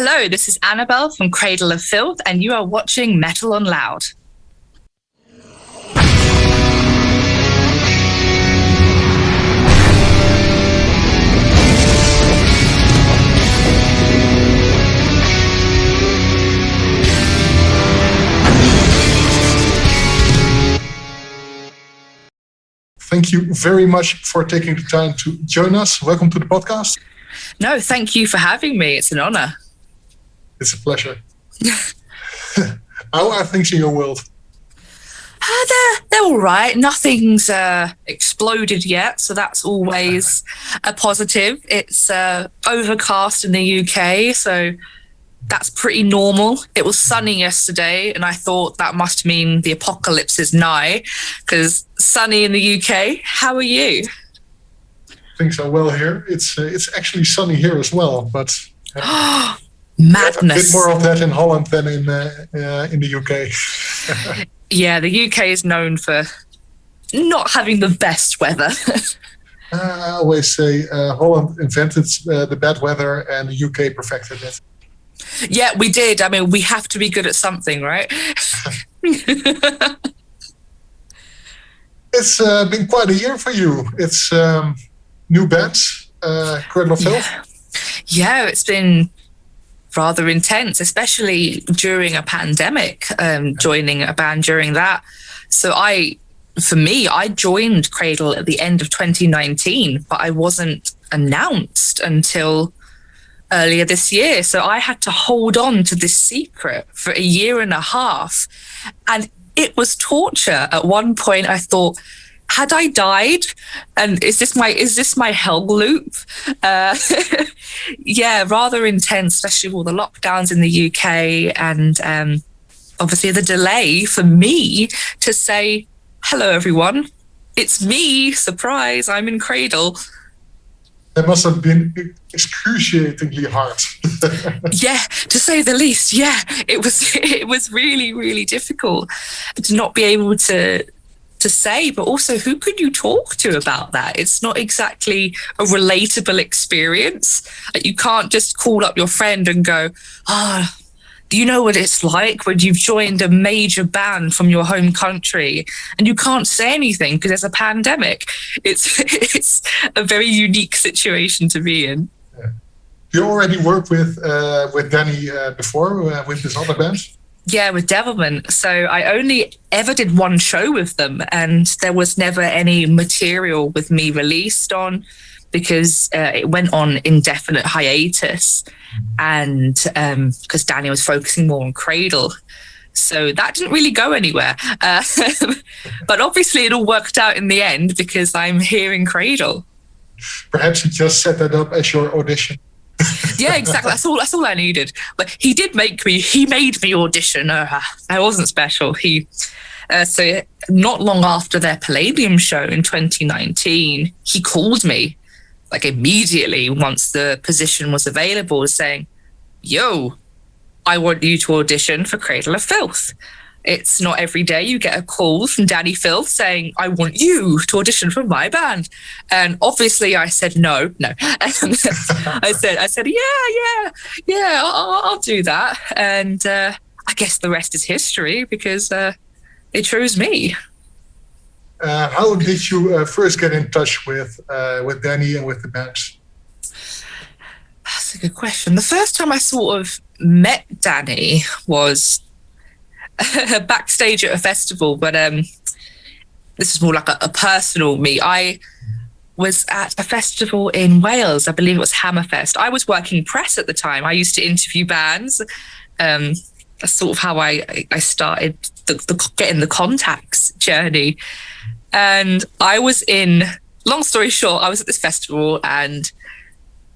Hello, this is Anabelle from Cradle of Filth, and you are watching Metal on Loud. Thank you very much for taking the time to join us. Welcome to the podcast. No, thank you for having me. It's an honor. It's a pleasure. How are things in your world? They're all right. Nothing's exploded yet, so that's always a positive. It's overcast in the UK, so that's pretty normal. It was sunny yesterday, and I thought that must mean the apocalypse is nigh, because sunny in the UK. How are you? Things are well here. It's actually sunny here as well, but madness. A bit more of that in Holland than in the UK. Yeah, the UK is known for not having the best weather. I always say Holland invented the bad weather and the UK perfected it. Yeah, we did. I mean, we have to be good at something, right? It's been quite a year for you. It's new bands, Cradle of Filth. Yeah, it's been rather intense, especially during a pandemic, joining a band during that. So I joined Cradle at the end of 2019, but I wasn't announced until earlier this year. So I had to hold on to this secret for a year and a half. And it was torture. At one point I thought, had I died? And is this my hell loop? Yeah, rather intense, especially with all the lockdowns in the UK and obviously the delay for me to say, hello everyone, it's me, surprise, I'm in Cradle. It must have been excruciatingly hard. Yeah, to say the least. Yeah, it was really, really difficult to not be able to say, but also who could you talk to about that? It's not exactly a relatable experience. Like, you can't just call up your friend and go, do you know what it's like when you've joined a major band from your home country and you can't say anything because there's a pandemic? It's a very unique situation to be in. Yeah. You already worked with Danny before with this other band? Yeah, with Devilment. So I only ever did one show with them, and there was never any material with me released on because it went on indefinite hiatus, and because Danny was focusing more on Cradle. So that didn't really go anywhere. But obviously it all worked out in the end because I'm here in Cradle. Perhaps you just set that up as your audition. Yeah, exactly. That's all I needed. But he made me audition. I wasn't special. So not long after their Palladium show in 2019, he called me like immediately once the position was available, saying, yo, I want you to audition for Cradle of Filth. It's not every day you get a call from Danny Filth saying, I want you to audition for my band. And obviously I said, no. I said, yeah, I'll do that. And I guess the rest is history because they chose me. How did you first get in touch with Danny and with the band? That's a good question. The first time I sort of met Danny was backstage at a festival, but this is more like a personal meet. I was at a festival in Wales. I believe it was Hammerfest. I was working press at the time. I used to interview bands. That's sort of how I started the getting the contacts journey. And I was long story short, I was at this festival and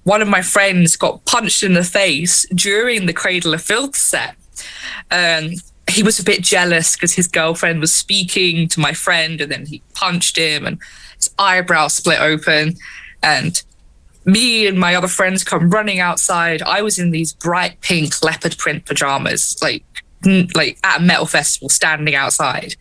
one of my friends got punched in the face during the Cradle of Filth set. He was a bit jealous because his girlfriend was speaking to my friend and then he punched him and his eyebrow split open. And me and my other friends come running outside. I was in these bright pink leopard print pajamas, like at a metal festival, standing outside.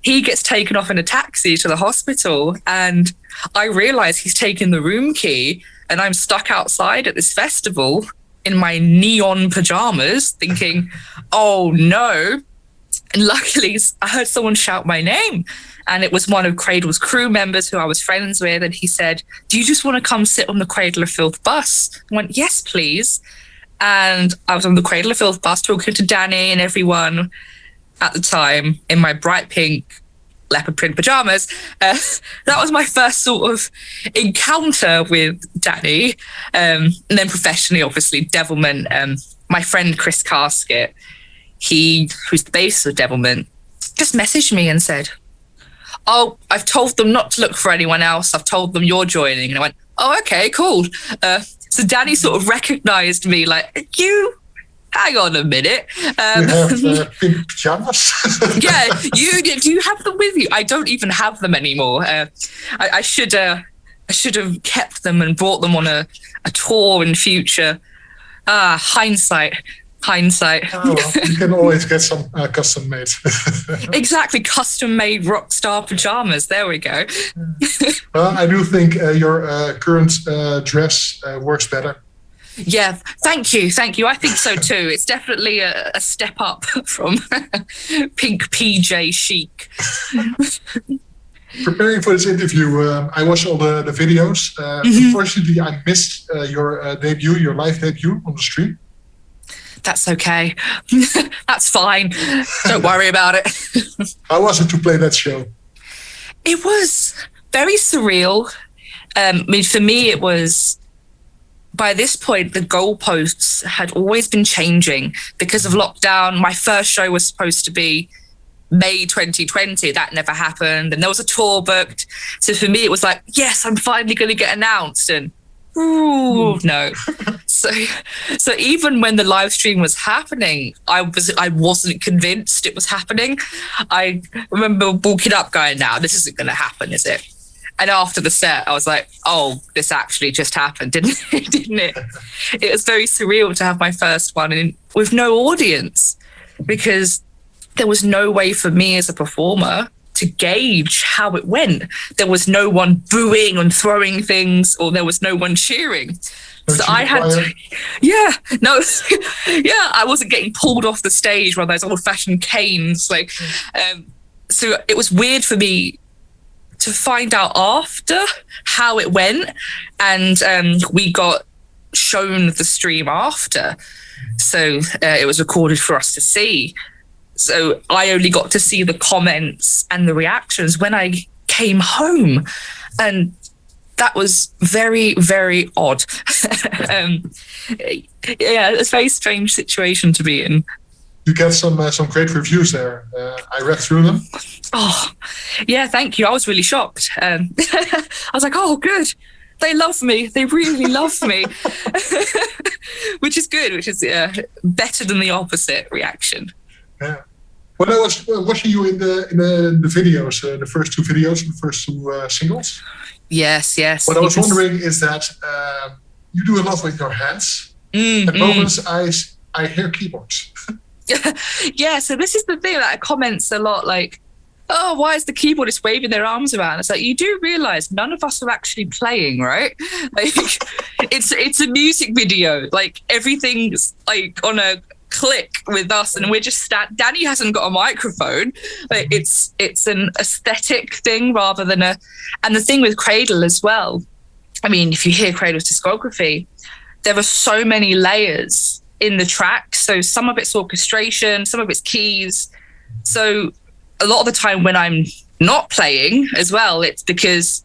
He gets taken off in a taxi to the hospital and I realize he's taken the room key and I'm stuck outside at this festival in my neon pajamas thinking, oh no. And luckily, I heard someone shout my name, and it was one of Cradle's crew members who I was friends with. And he said, do you just want to come sit on the Cradle of Filth bus? I went, yes, please. And I was on the Cradle of Filth bus talking to Danny and everyone at the time in my bright pink leopard print pajamas. That was my first sort of encounter with Danny. And then professionally, obviously, Devilment. My friend Chris Casket, who's the bassist of Devilment, just messaged me and said, oh, I've told them not to look for anyone else. I've told them you're joining. And I went, oh, okay, cool. So Danny sort of recognized me like, hang on a minute. You have pink pajamas? Yeah, do you have them with you? I don't even have them anymore. I should have kept them and brought them on a tour in future. Hindsight. Oh, well, you can always get some custom made. Exactly, custom made rock star pajamas. There we go. Well, I do think your current dress works better. Yeah, thank you. I think so too. It's definitely a step up from pink PJ chic. Preparing for this interview, I watched all the videos. Unfortunately, I missed your live debut on the stream. That's okay. That's fine. Don't worry about it. How was it to play that show? It was very surreal. For me, it was, by this point, the goalposts had always been changing because of lockdown. My first show was supposed to be May 2020. That never happened. And there was a tour booked. So for me, it was like, yes, I'm finally going to get announced. And ooh, no. So even when the live stream was happening, I wasn't convinced it was happening. I remember walking up going, now this isn't going to happen, is it? And after the set, I was like, oh, this actually just happened, didn't it? It was very surreal to have my first one with no audience, because there was no way for me as a performer to gauge how it went. There was no one booing and throwing things, or there was no one cheering. So I had to, I wasn't getting pulled off the stage by those old-fashioned canes. So it was weird for me to find out after how it went, and we got shown the stream after. So it was recorded for us to see. So I only got to see the comments and the reactions when I came home. And that was very, very odd. It's a very strange situation to be in. You get some great reviews there. I read through them. Oh, yeah, thank you. I was really shocked. I was like, oh, good. They love me. They really love me. Which is good, which is better than the opposite reaction. Yeah. When I was watching you in the videos, the first two videos, the first two singles. Yes. What I was wondering is that you do a lot with your hands. At moments, I hear keyboards. Yeah, so this is the thing that comments a lot, like, oh, why is the keyboardist waving their arms around? It's like, you do realize none of us are actually playing, right? Like, it's a music video. Like, everything's like on a click with us, and we're just Danny hasn't got a microphone. Like, it's an aesthetic thing rather than and the thing with Cradle as well, I mean, if you hear Cradle's discography, there are so many layers in the track. So some of it's orchestration, some of it's keys. So a lot of the time when I'm not playing as well, it's because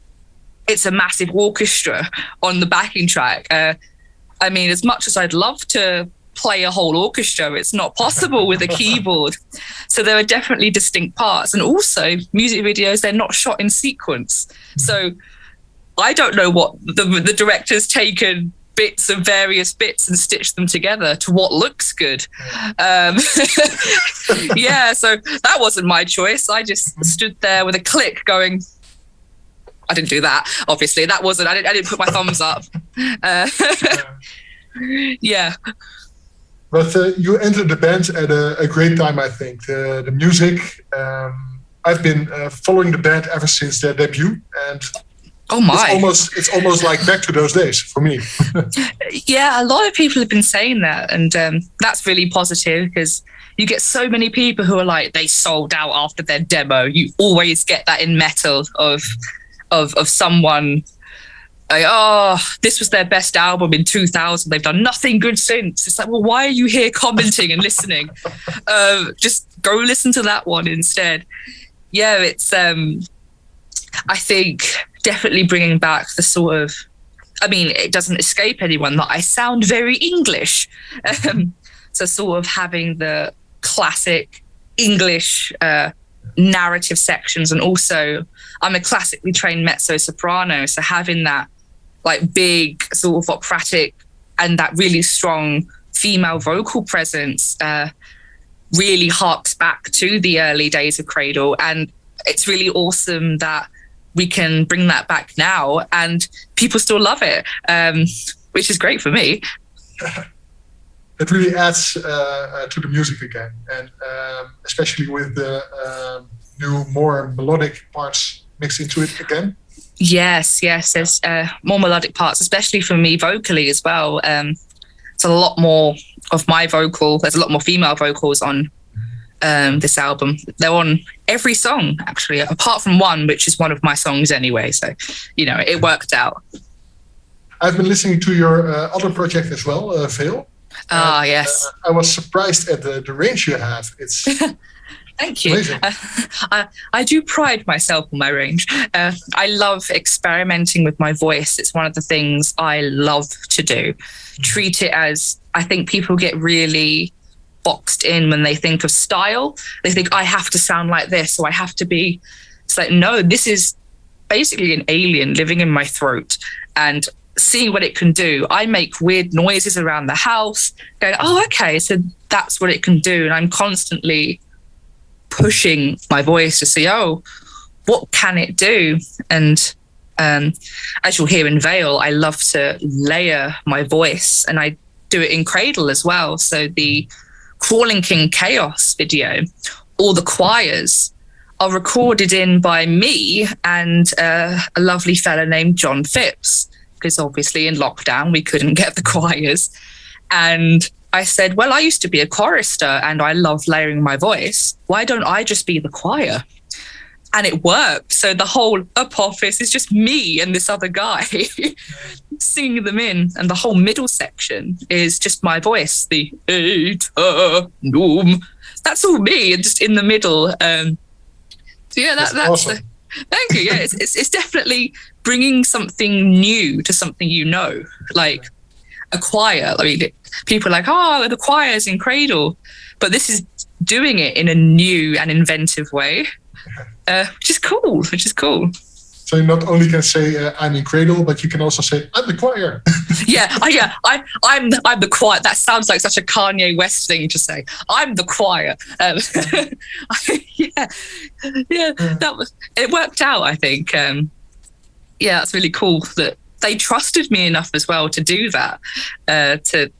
it's a massive orchestra on the backing track. I mean, as much as I'd love to play a whole orchestra, it's not possible with a keyboard. So there are definitely distinct parts. And also music videos, they're not shot in sequence. So I don't know what the director's taken bits of various bits and stitched them together to what looks good. Yeah, so that wasn't my choice. I just stood there with a click going, I didn't do that, obviously. That wasn't, I didn't put my thumbs up. Yeah. But you entered the band at a great time, I think. The music, I've been following the band ever since their debut, and Oh my! It's almost like back to those days for me. Yeah, a lot of people have been saying that, and that's really positive because you get so many people who are like they sold out after their demo. You always get that in metal of someone like, oh, this was their best album in 2000. They've done nothing good since. It's like, well, why are you here commenting and listening? Just go listen to that one instead. Yeah, it's I think definitely bringing back the sort of, I mean, it doesn't escape anyone that I sound very English. So sort of having the classic English narrative sections, and also I'm a classically trained mezzo-soprano, so having that like big sort of operatic and that really strong female vocal presence really harks back to the early days of Cradle, and it's really awesome that we can bring that back now and people still love it, which is great for me. It really adds to the music again, and especially with the new, more melodic parts mixed into it again. Yes, there's more melodic parts, especially for me vocally as well. It's a lot more of my vocal. There's a lot more female vocals on this album. They're on every song, actually, apart from one, which is one of my songs anyway. So, you know, it worked out. I've been listening to your other project as well, Futile. Yes. I was surprised at the range you have. It's Thank you. I do pride myself on my range. I love experimenting with my voice. It's one of the things I love to do. Treat it as, I think people get really boxed in when they think of style. They think I have to sound like this, or I have to be. It's like, no, this is basically an alien living in my throat and seeing what it can do. I make weird noises around the house, going, oh, okay, so that's what it can do. And I'm constantly pushing my voice to see, oh, what can it do? And as you'll hear in Veil, I love to layer my voice, and I do it in Cradle as well. So the Crawling King Chaos video, all the choirs are recorded in by me and a lovely fella named John Phipps, because obviously in lockdown we couldn't get the choirs. And I said, well, I used to be a chorister and I love layering my voice. Why don't I just be the choir? And it worked. So the whole Apophis is just me and this other guy singing them in. And the whole middle section is just my voice, the Eternum. That's all me, and just in the middle. So yeah, that's awesome. Thank you. Yeah, it's definitely bringing something new to something, you know, like a choir. I mean, people are like, oh, the choir's in Cradle, but this is doing it in a new and inventive way, which is cool. So you not only can say I'm in Cradle, but you can also say I'm the choir. I'm the choir. That sounds like such a Kanye West thing to say. I'm the choir. It worked out, I think. That's really cool that they trusted me enough as well to do that, to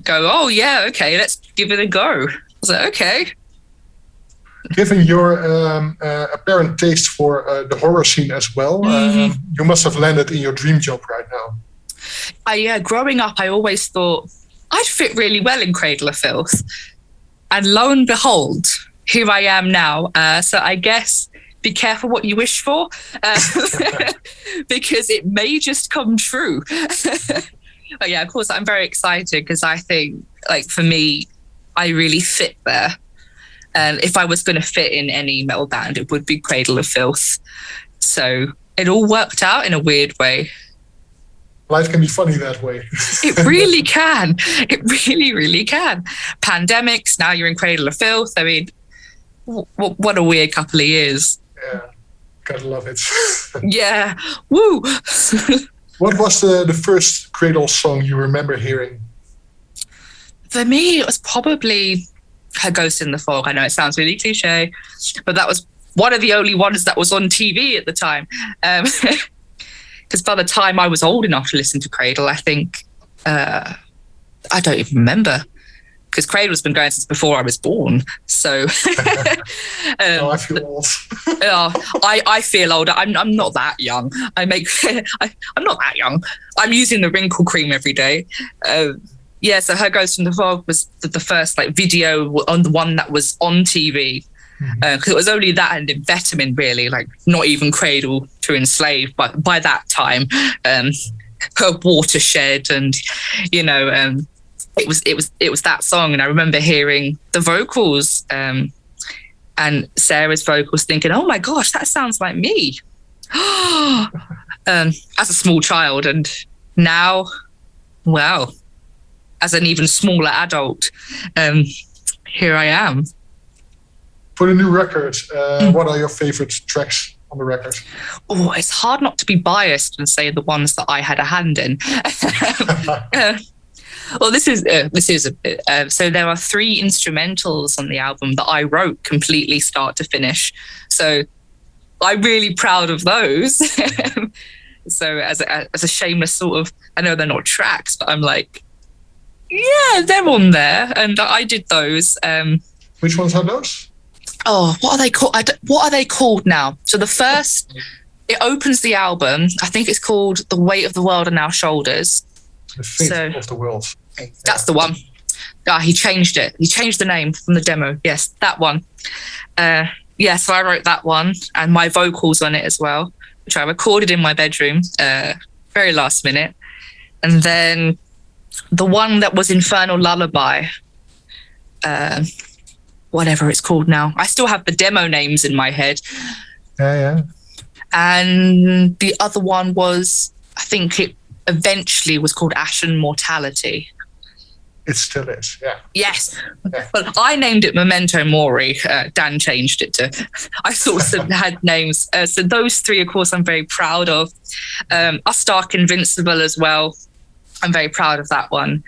go, oh yeah, okay, let's give it a go. I was like, okay. Given your apparent taste for the horror scene as well, you must have landed in your dream job right now. Growing up, I always thought I'd fit really well in Cradle of Filth. And lo and behold, here I am now. So I guess be careful what you wish for, because it may just come true. But yeah, of course, I'm very excited because I think, like, for me, I really fit there. And if I was going to fit in any metal band, it would be Cradle of Filth. So it all worked out in a weird way. Life can be funny that way. It really can. It really, really can. Pandemics, now you're in Cradle of Filth. I mean, what a weird couple of years. Yeah, gotta love it. Yeah, woo. What was the first Cradle song you remember hearing? For me, it was probably Her Ghost in the Fog. I know it sounds really cliche, but that was one of the only ones that was on TV at the time. Because by the time I was old enough to listen to Cradle, I think, I don't even remember. because Cradle's been going since before I was born. So Oh, I feel old. I feel older. I'm not that young. I'm not that young. I'm using the wrinkle cream every day. So Her Ghost from the Fog was the first like video on the one that was on TV. Because it was only that and Vitamin, really, like not even Cradle to Enslave. But by that time, her Watershed, and it was that song. And I remember hearing the vocals and Sarah's vocals, thinking, "Oh my gosh, that sounds like me." As a small child, and now, wow, as an even smaller adult, here I am. For the new record, what are your favorite tracks on the record? Oh, it's hard not to be biased and say the ones that I had a hand in. Well, so there are 3 instrumentals on the album that I wrote completely start to finish. So I'm really proud of those. So as a shameless sort of, I know they're not tracks, but I'm like, yeah, they're on there, and I did those. Which ones are those? Oh, what are they called? What are they called now? So the first, it opens the album. I think it's called "The Weight of the World on Our Shoulders." The Fate of the World. That's the one. He changed it. He changed the name from the demo. Yes, that one. So I wrote that one and my vocals on it as well, which I recorded in my bedroom, very last minute. And then the one that was Infernal Lullaby, whatever it's called now. I still have the demo names in my head. Yeah. And the other one was, I think it eventually was called Ashen Mortality. It still is, yeah. Yes. Yeah. Well, I named it Memento Mori. Dan changed it to, I sort of had names. So those 3, of course, I'm very proud of. Us Stark Invincible as well. I'm very proud of that one.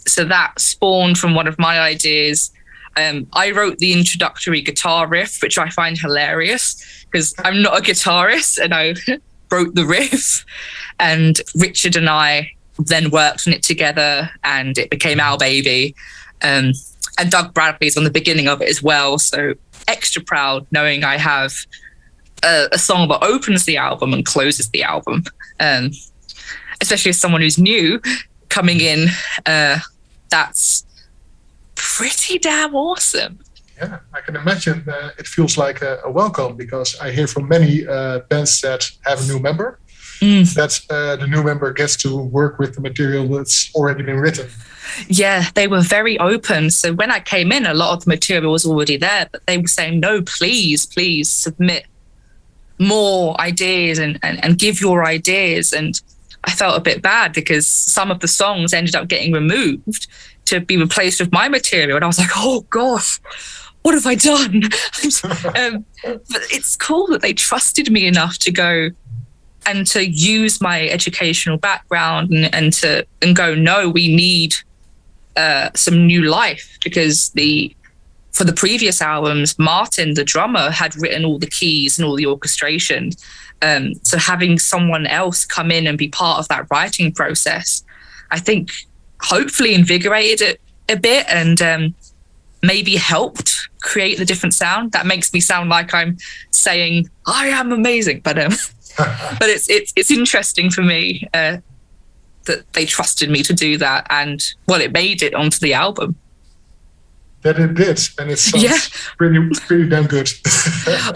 So that spawned from one of my ideas. I wrote the introductory guitar riff, which I find hilarious because I'm not a guitarist, and I wrote the riff, and Richard and I then worked on it together, and it became Our Baby. And Doug Bradley's on the beginning of it as well. So extra proud knowing I have a song that opens the album and closes the album. Especially as someone who's new coming in, that's pretty damn awesome. Yeah, I can imagine it feels like a welcome, because I hear from many bands that have a new member that the new member gets to work with the material that's already been written. Yeah, they were very open. So when I came in, a lot of the material was already there, but they were saying, no, please submit more ideas and give your ideas. And I felt a bit bad because some of the songs ended up getting removed to be replaced with my material. And I was like, oh gosh, what have I done? But it's cool that they trusted me enough to go and to use my educational background and go, no, we need some new life, because for the previous albums, Martin, the drummer, had written all the keys and all the orchestration. So having someone else come in and be part of that writing process, I think hopefully invigorated it a bit and maybe helped create the different sound. That makes me sound like I'm saying I am amazing, but it's interesting for me that they trusted me to do that, and well, it made it onto the album. That it did, and it sounds pretty damn good.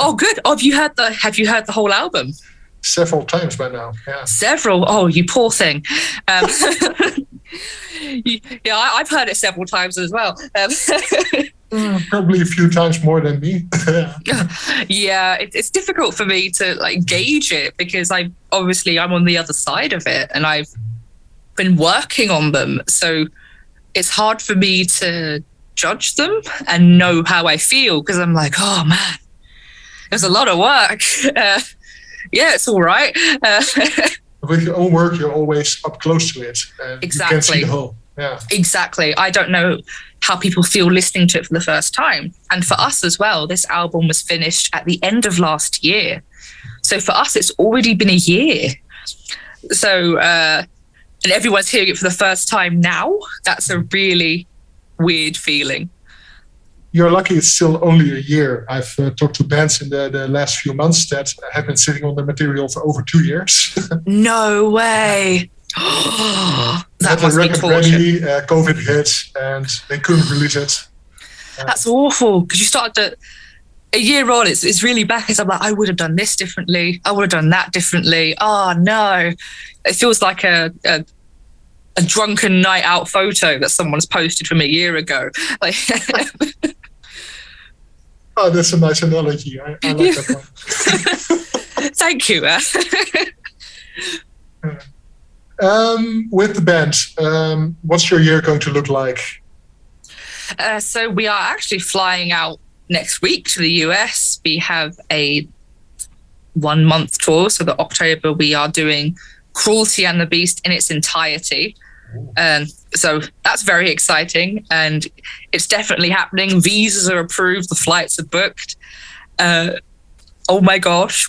Oh, good. Have you heard the whole album? Several times by now. Yeah. Several. Oh, you poor thing. Yeah, I've heard it several times as well. Probably a few times more than me. Yeah, it's difficult for me to like gauge it, because I'm on the other side of it, and I've been working on them, so it's hard for me to judge them and know how I feel, because I'm like, oh man, there's a lot of work. Yeah, it's all right. With your own work, you're always up close to it. Exactly. You can see the whole. Yeah. Exactly. I don't know how people feel listening to it for the first time. And for us as well, this album was finished at the end of last year. So for us, it's already been a year. So, and everyone's hearing it for the first time now. That's a really weird feeling. You're lucky it's still only a year. I've talked to bands in the last few months that have been sitting on their material for over 2 years. No way. That had must the be record torture. ready, COVID hit, and they couldn't release it. That's awful, because you started a year on, it's really back. I'm like, I would have done this differently. I would have done that differently. Oh, no. It feels like a drunken night out photo that someone's posted from a year ago. Like, oh, that's a nice analogy. I like that one. Thank you. With the band, what's your year going to look like? So we are actually flying out next week to the US. We have a 1 month tour. So the October we are doing Cruelty and the Beast in its entirety. So that's very exciting, and it's definitely happening. Visas are approved, the flights are booked. Oh my gosh,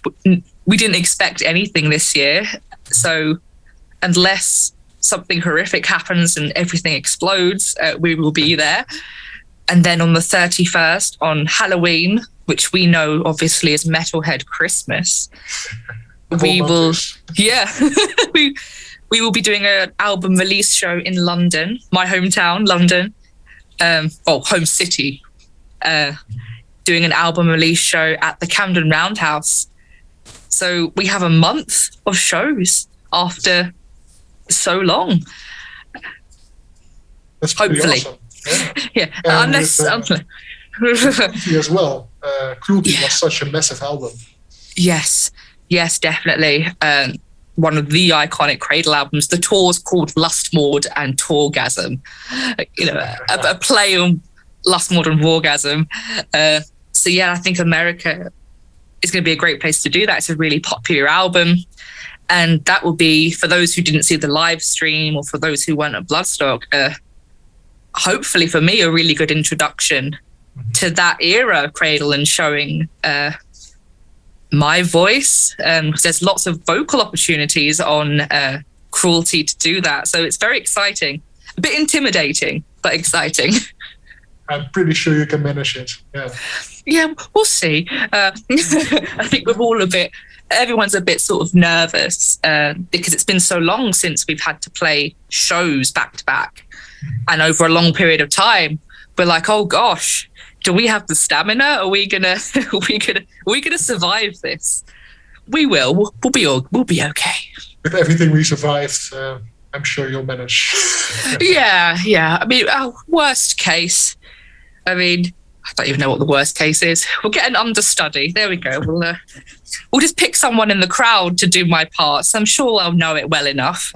we didn't expect anything this year. So unless something horrific happens and everything explodes, we will be there. And then on the 31st, on Halloween, which we know obviously is Metalhead Christmas, we will be doing an album release show in London, my hometown, London, home city, doing an album release show at the Camden Roundhouse. So we have a month of shows after so long. That's hopefully awesome. Yeah, unless Cruelty as well. Cruelty was such a massive album. Yes, definitely. One of the iconic Cradle albums. The tour's called Lustmord and Torgasm. A play on Lustmord and Vorgasm. So yeah, I think America is going to be a great place to do that. It's a really popular album. And that will be, for those who didn't see the live stream or for those who weren't at Bloodstock, hopefully for me, a really good introduction to that era of Cradle and showing my voice. Because there's lots of vocal opportunities on Cruelty to do that. So it's very exciting. A bit intimidating, but exciting. I'm pretty sure you can manage it. Yeah, we'll see. I think everyone's a bit sort of nervous because it's been so long since we've had to play shows back to back, and over a long period of time, we're like, oh gosh, do we have the stamina? Are we gonna survive this? We will. We'll be okay. With everything we survived, I'm sure you'll manage. Yeah. I mean, worst case. I don't even know what the worst case is. We'll get an understudy. There we go. We'll just pick someone in the crowd to do my parts. I'm sure I'll know it well enough.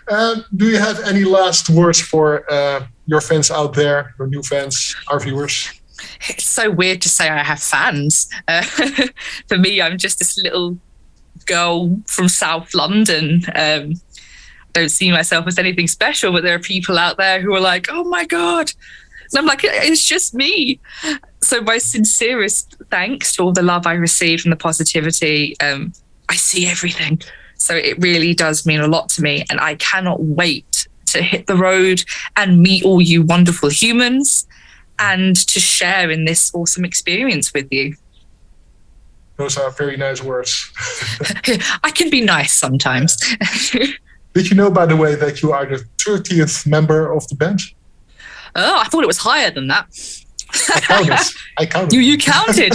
Do you have any last words for your fans out there, your new fans, our viewers? It's so weird to say I have fans. For me, I'm just this little girl from South London. Don't see myself as anything special, but there are people out there who are like, oh my God. And I'm like, it's just me. So my sincerest thanks to all the love I received and the positivity. I see everything. So it really does mean a lot to me. And I cannot wait to hit the road and meet all you wonderful humans and to share in this awesome experience with you. Those are very nice words. I can be nice sometimes. Did you know, by the way, that you are the 30th member of the band? Oh, I thought it was higher than that. I counted. You counted.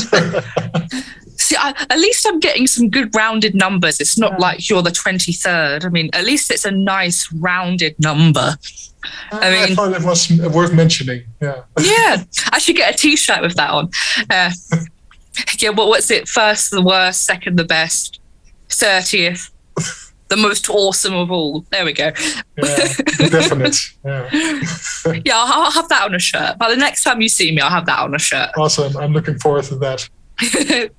See, at least I'm getting some good rounded numbers. It's not like you're the 23rd. I mean, at least it's a nice rounded number. I thought it was worth mentioning. Yeah. Yeah, I should get a T-shirt with that on. Yeah, what's it? First the worst, second the best, 30th. The most awesome of all. There we go. Yeah, definite. Yeah. Yeah, I'll have that on a shirt. By the next time you see me, I'll have that on a shirt. Awesome. I'm looking forward to that.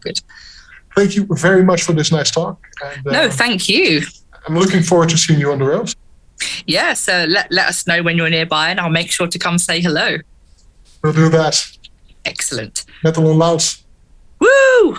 Good. Thank you very much for this nice talk. And, no, thank you. I'm looking forward to seeing you on the road. Yeah, so let us know when you're nearby and I'll make sure to come say hello. We'll do that. Excellent. Metal on Loud. Woo!